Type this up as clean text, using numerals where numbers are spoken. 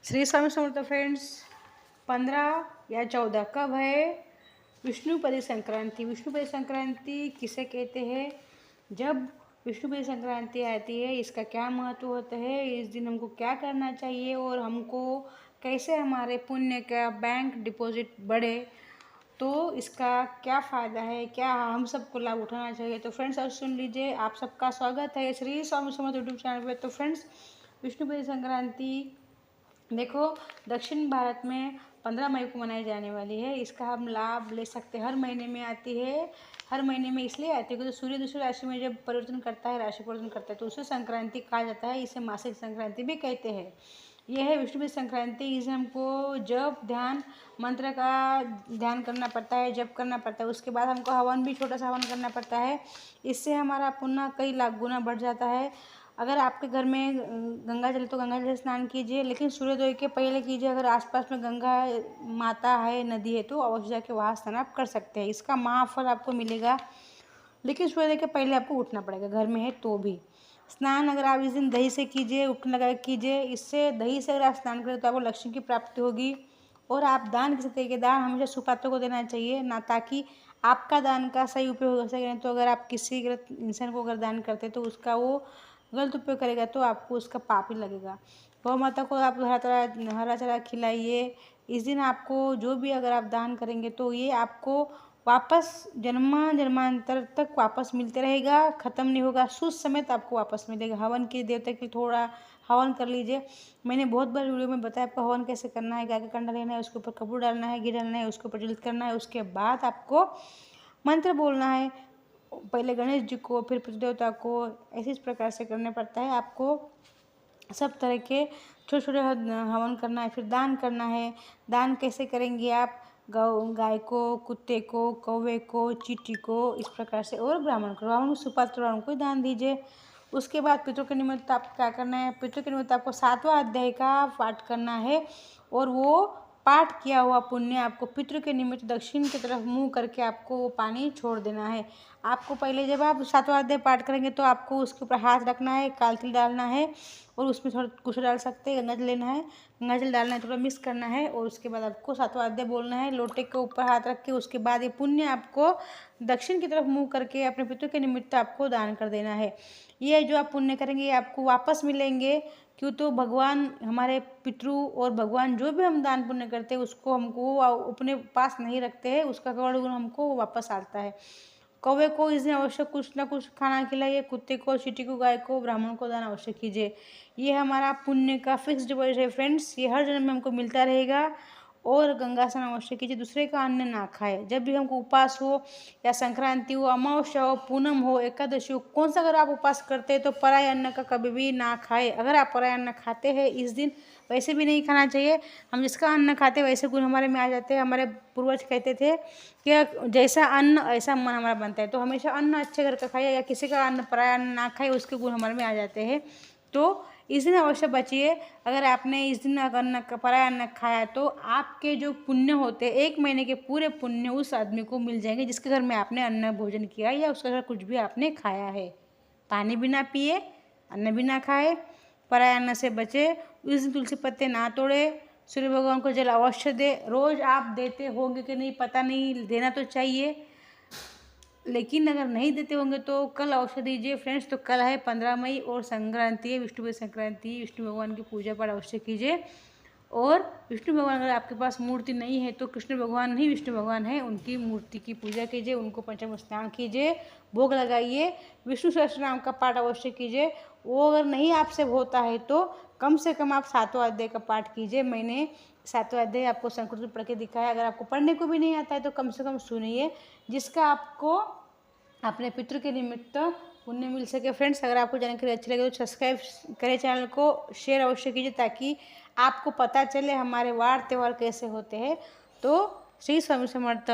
Shri Swami Samarth friends. 15 या 14 कब है विष्णुपदी संक्रांति। विष्णुपदी संक्रांति किसे कहते हैं? जब विष्णुपदी संक्रांति आती है, इसका क्या महत्व होता है, इस दिन हमको क्या करना चाहिए और हमको कैसे हमारे पुण्य का बैंक डिपॉजिट बढ़े, तो इसका क्या फ़ायदा है, क्या हम सबको लाभ उठाना चाहिए। तो फ्रेंड्स आज सुन लीजिए। आप सबका स्वागत है श्री स्वामी समर्थ यूट्यूब चैनल पे। तो फ्रेंड्स विष्णुपदी संक्रांति देखो दक्षिण भारत में 15 मई को मनाई जाने वाली है। इसका हम लाभ ले सकते हैं। हर महीने में आती है। हर महीने में इसलिए आती है क्योंकि सूर्य दूसरी राशि में जब परिवर्तन करता है, राशि परिवर्तन करता है, तो उसे संक्रांति कहा जाता है। इसे मासिक संक्रांति भी कहते हैं। यह है विष्णुपदी संक्रांति। इसे हमको जब ध्यान मंत्र का ध्यान करना पड़ता है, जप करना पड़ता है। उसके बाद हमको हवन भी, छोटा सा हवन करना पड़ता है। इससे हमारा पुण्य कई लाख गुना बढ़ जाता है। अगर आपके घर में गंगा जल तो गंगा जल से स्नान कीजिए, लेकिन सूर्योदय के पहले कीजिए। अगर आसपास में गंगा माता है, नदी है, तो अवश्य जाके वहाँ स्नान आप कर सकते हैं। इसका महाफल आपको मिलेगा, लेकिन सूर्योदय के पहले आपको उठना पड़ेगा। घर में है तो भी स्नान अगर आप इस दिन दही से कीजिए, उपटन लगा कीजिए। इससे दही से अगर आप स्नान करें तो आपको लक्ष्मी की प्राप्ति होगी। और आप दान किसी तरीके दान हमेशा सुपात्रों को देना चाहिए ना, ताकि आपका दान का सही उपयोग हो सके। नहीं तो अगर आप किसी गलत इंसान को अगर दान करते तो उसका वो गलत उपयोग करेगा तो आपको उसका पाप ही लगेगा। गौ माता को आप हरा चारा खिलाइए। इस दिन आपको जो भी अगर आप दान करेंगे तो ये आपको वापस जन्मांतर तक वापस मिलते रहेगा, ख़त्म नहीं होगा। सूद समेत आपको वापस मिलेगा। हवन के देवता के लिए थोड़ा हवन कर लीजिए। मैंने बहुत बार वीडियो में बताया आपको हवन कैसे करना है। गाय का कंडा लेना है, उसके ऊपर कपूर डालना है, घी डालना है, उसके ऊपर जल करना है। उसके बाद आपको मंत्र बोलना है। पहले गणेश जी को, फिर पितृदेवता को, ऐसे इस प्रकार से करने पड़ता है। आपको सब तरह के छोटे छोटे हवन करना है। फिर दान करना है। दान कैसे करेंगे आप? गाय को, कुत्ते को, कौवे को, चींटी को, इस प्रकार से। और ब्राह्मण को सुपात्र ब्राह्मण को दान दीजिए। उसके बाद पितरों के निमित्त आपको क्या करना है? पितरों के निमित्त आपको 7वां अध्याय का पाठ करना है। और वो पाठ किया हुआ पुण्य आपको पितृ के निमित्त दक्षिण की तरफ मुंह करके आपको वो पानी छोड़ देना है। आपको पहले जब आप 7वां अध्याय पाठ करेंगे तो आपको उसके ऊपर हाथ रखना है, काल तिल डालना है और उसमें थोड़ा कुछ डाल सकते हैं, गंगा जल लेना है, गंगा जल डालना है, थोड़ा मिक्स करना है। और उसके बाद आपको 7वां अध्याय बोलना है लोटे के ऊपर हाथ रख के। उसके बाद ये पुण्य आपको दक्षिण की तरफ मुँह करके अपने पितृ के निमित्त आपको दान कर देना है। ये जो आप पुण्य करेंगे ये आपको वापस मिलेंगे। क्यों? तो भगवान हमारे पितृ और भगवान जो भी हम दान पुण्य करते हैं उसको हमको अपने पास नहीं रखते हैं, उसका कवड़ गुण हमको वापस आता है। कौवे को इस दिन अवश्य कुछ ना कुछ खाना खिलाइए। कुत्ते को, चींटी को, गाय को, ब्राह्मण को दान अवश्य कीजिए। ये हमारा पुण्य का फिक्स डिपॉजिट है फ्रेंड्स। ये हर जन्म में हमको मिलता रहेगा। और गंगा स्नान अवश्य कीजिए। दूसरे का अन्न ना खाए। जब भी हमको उपवास हो या संक्रांति हो, अमावस्या हो, पूनम हो, एकादशी हो, कौन सा अगर आप उपवास करते हैं तो पराय अन्न का कभी भी ना खाए। अगर आप पराय अन्न खाते हैं इस दिन, वैसे भी नहीं खाना चाहिए। हम जिसका अन्न खाते हैं वैसे गुण हमारे में आ जाते हैं। हमारे पूर्वज कहते थे कि जैसा अन्न ऐसा मन हमारा बनता है। तो हमेशा अन्न अच्छे घर का खाइए, या किसी का अन्न पराया अन्न ना खाए, उसके गुण हमारे में आ जाते हैं। तो इस दिन अवश्य बचिए। अगर आपने इस दिन अन्न पराया अन्न खाया तो आपके जो पुण्य होते हैं 1 महीने के पूरे पुण्य उस आदमी को मिल जाएंगे जिसके घर में आपने अन्न भोजन किया या उसके घर कुछ भी आपने खाया है। पानी भी ना पिए, अन्न भी ना खाए, पराया अन्न से बचे। उस दिन तुलसी पत्ते ना तोड़े। सूर्य भगवान को जल अवश्य दे। रोज़ आप देते होंगे कि नहीं पता नहीं, देना तो चाहिए, लेकिन अगर नहीं देते होंगे तो कल अवश्य दीजिए फ्रेंड्स। तो कल है 15 मई और संक्रांति है, विष्णुपदी संक्रांति। विष्णु भगवान की पूजा पाठ अवश्य कीजिए। और विष्णु भगवान अगर आपके पास मूर्ति नहीं है तो कृष्ण भगवान ही विष्णु भगवान है, उनकी मूर्ति की पूजा कीजिए, उनको पंचामृत स्नान कीजिए, भोग लगाइए, विष्णु सहस्त्र नाम का पाठ अवश्य कीजिए। वो अगर नहीं आपसे होता है तो कम से कम आप 7वां अध्याय का पाठ कीजिए। मैंने 7वां अध्याय आपको संस्कृत में पढ़ के दिखाया। अगर आपको पढ़ने को भी नहीं आता है तो कम से कम सुनिए, जिसका आपको अपने पितृ के निमित्त पुण्य मिल सके। फ्रेंड्स अगर आपको जानकारी अच्छी लगे तो सब्सक्राइब करें चैनल को, शेयर अवश्य कीजिए ताकि आपको पता चले हमारे वार त्यौहार कैसे होते हैं। तो श्री स्वामी समर्थ।